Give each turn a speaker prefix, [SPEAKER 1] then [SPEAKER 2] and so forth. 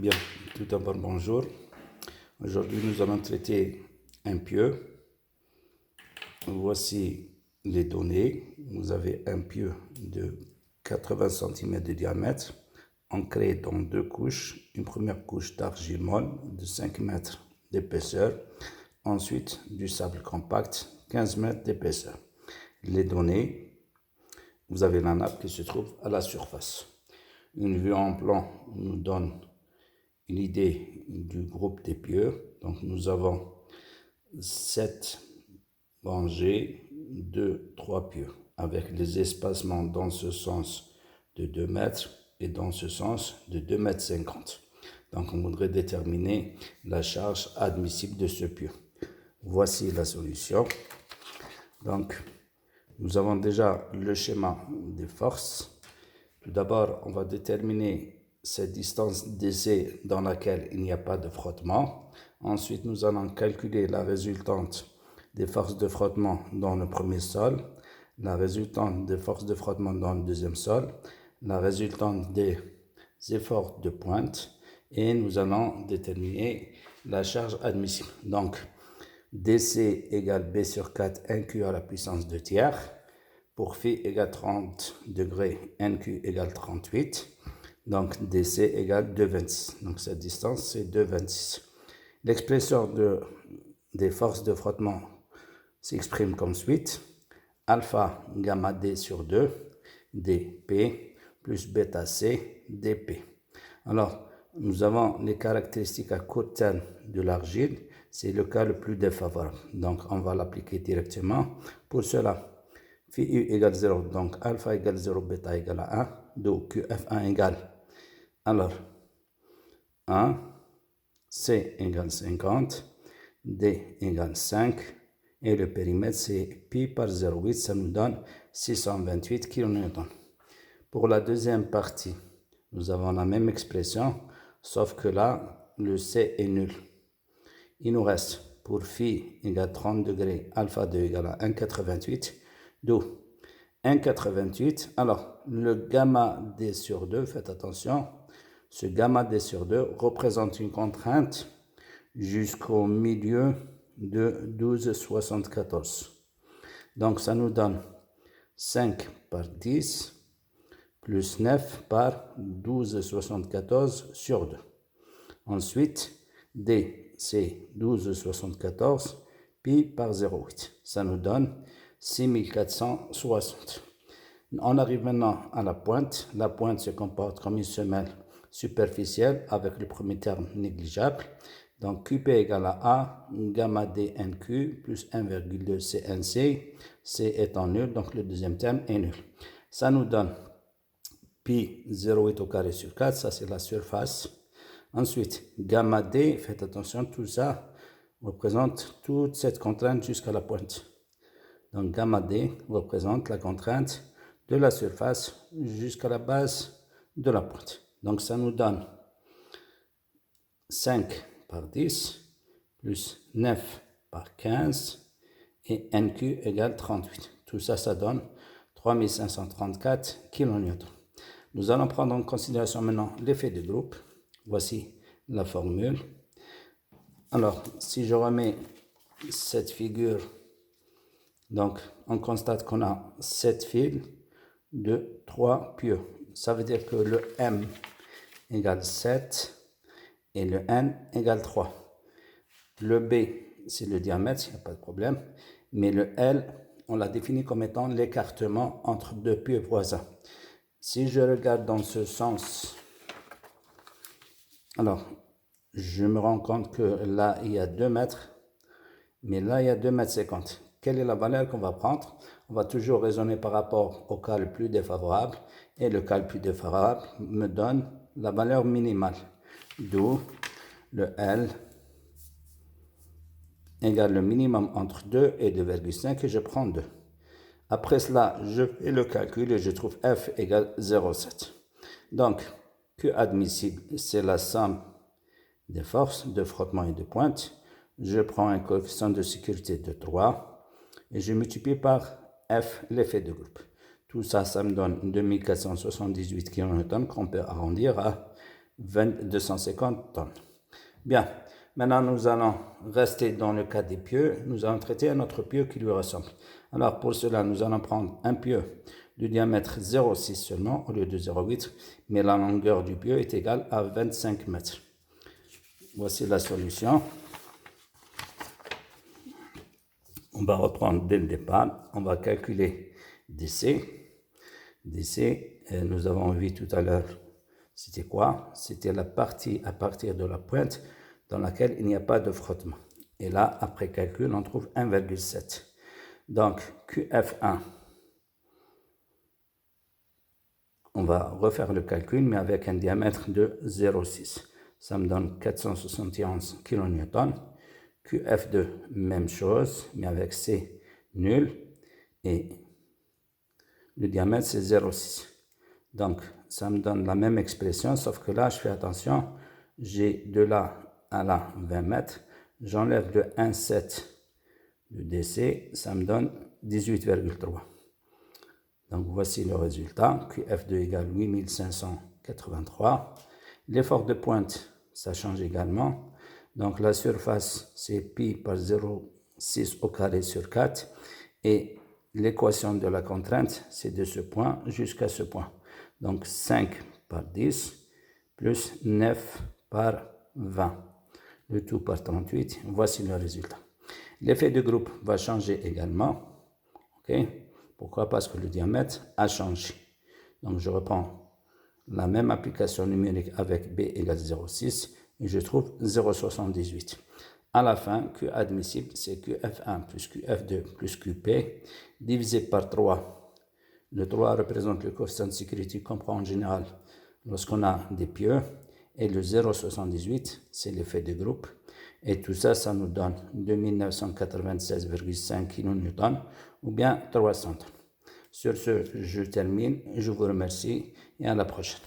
[SPEAKER 1] Bien, tout d'abord bonjour. Aujourd'hui nous allons traiter un pieu. Voici les données. Vous avez un pieu de 80 cm de diamètre, ancré dans deux couches. Une première couche d'argile molle de 5 mètres d'épaisseur, ensuite du sable compact 15 mètres d'épaisseur. Les données, vous avez la nappe qui se trouve à la surface. Une vue en plan nous donne une idée du groupe des pieux. Donc nous avons 7 rangées de 3 pieux avec les espacements dans ce sens de 2 mètres et dans ce sens de 2 mètres 50. Donc on voudrait déterminer la charge admissible de ce pieu. Voici la solution. Donc nous avons déjà le schéma des forces. Tout d'abord, on va déterminer cette distance d'essai dans laquelle il n'y a pas de frottement. Ensuite, nous allons calculer la résultante des forces de frottement dans le premier sol, la résultante des forces de frottement dans le deuxième sol, la résultante des efforts de pointe, et nous allons déterminer la charge admissible. Donc, DC égale B sur 4 NQ à la puissance 2 tiers. Pour phi égale 30 degrés, NQ égale 38. Donc DC égale 2,26. Donc cette distance, c'est 2,26. L'expression des forces de frottement s'exprime comme suite. Alpha gamma D sur 2, dP, plus bêta C, dP. Alors, nous avons les caractéristiques à court terme de l'argile. C'est le cas le plus défavorable. Donc, on va l'appliquer directement. Pour cela, phi U égale 0, donc alpha égale 0, bêta égale à 1, donc QF1 égale, alors 1, C égale 50, D égale 5, et le périmètre c'est pi par 0,8, ça nous donne 628 kN. Pour la deuxième partie, nous avons la même expression, sauf que là, le C est nul. Il nous reste pour phi égale 30 degrés, alpha 2 égale à 1,88, d'où 1,88. Alors, le gamma D sur 2, faites attention, ce gamma D sur 2 représente une contrainte jusqu'au milieu de 12,74. Donc, ça nous donne 5 par 10 plus 9 par 12,74 sur 2. Ensuite, D, c'est 12,74 pi par 0,8. Ça nous donne 6460. On arrive maintenant à la pointe. La pointe se comporte comme une semelle superficielle avec le premier terme négligeable. Donc QP égale à A, gamma D NQ plus 1,2 CNC. C étant nul, donc le deuxième terme est nul. Ça nous donne pi 0,8 au carré sur 4, ça c'est la surface. Ensuite, gamma D, faites attention, tout ça représente toute cette contrainte jusqu'à la pointe. Donc gamma D représente la contrainte de la surface jusqu'à la base de la pointe. Donc ça nous donne 5 par 10 plus 9 par 15 et NQ égale 38. Tout ça, ça donne 3534 kN. Nous allons prendre en considération maintenant l'effet de groupe. Voici la formule. Alors, si je remets cette figure, donc on constate qu'on a 7 fils de 3 pieux. Ça veut dire que le M égale 7 et le N égale 3. Le B, c'est le diamètre, il n'y a pas de problème. Mais le L, on l'a défini comme étant l'écartement entre deux pieux voisins. Si je regarde dans ce sens, alors, je me rends compte que là, il y a 2 mètres, mais là, il y a 2 mètres 50. Quelle est la valeur qu'on va prendre? On va toujours raisonner par rapport au cas le plus défavorable, et le cas le plus défavorable me donne la valeur minimale, d'où le L égale le minimum entre 2 et 2,5, et je prends 2. Après cela, je fais le calcul et je trouve F égale 0,7. Donc, Q admissible, c'est la somme des forces de frottement et de pointe. Je prends un coefficient de sécurité de 3 et je multiplie par F, l'effet de groupe. Tout ça, ça me donne 2478 kN qu'on peut arrondir à 250 tonnes. Bien, maintenant nous allons rester dans le cas des pieux. Nous allons traiter un autre pieu qui lui ressemble. Alors pour cela, nous allons prendre un pieu de diamètre 0,6 seulement au lieu de 0,8, mais la longueur du pieu est égale à 25 mètres. Voici la solution. On va reprendre dès le départ. On va calculer DC. DC, nous avons vu tout à l'heure, c'était quoi? C'était la partie à partir de la pointe dans laquelle il n'y a pas de frottement. Et là, après calcul, on trouve 1,7. Donc, QF1, on va refaire le calcul, mais avec un diamètre de 0,6. Ça me donne 471 kN. QF2, même chose, mais avec C nul. Et le diamètre, c'est 0,6. Donc, ça me donne la même expression, sauf que là, je fais attention. J'ai de là à là 20 mètres. J'enlève le 1,7 de DC, ça me donne 18,3. Donc, voici le résultat. QF2 égale 8583. L'effort de pointe, ça change également. Donc, la surface, c'est pi par 0,6 au carré sur 4. Et l'équation de la contrainte, c'est de ce point jusqu'à ce point. Donc, 5 par 10 plus 9 par 20. Le tout par 38. Voici le résultat. L'effet de groupe va changer également. Okay? Pourquoi? Parce que le diamètre a changé. Donc, je reprends la même application numérique avec B égale 0,6 et je trouve 0,78. À la fin, Q admissible, c'est QF1 plus QF2 plus QP divisé par 3. Le 3 représente le coefficient de sécurité qu'on prend en général lorsqu'on a des pieux. Et le 0,78, c'est l'effet de groupe. Et tout ça, ça nous donne 2996,5 kN ou bien 300 tonnes. Sur ce, je termine. Je vous remercie et à la prochaine.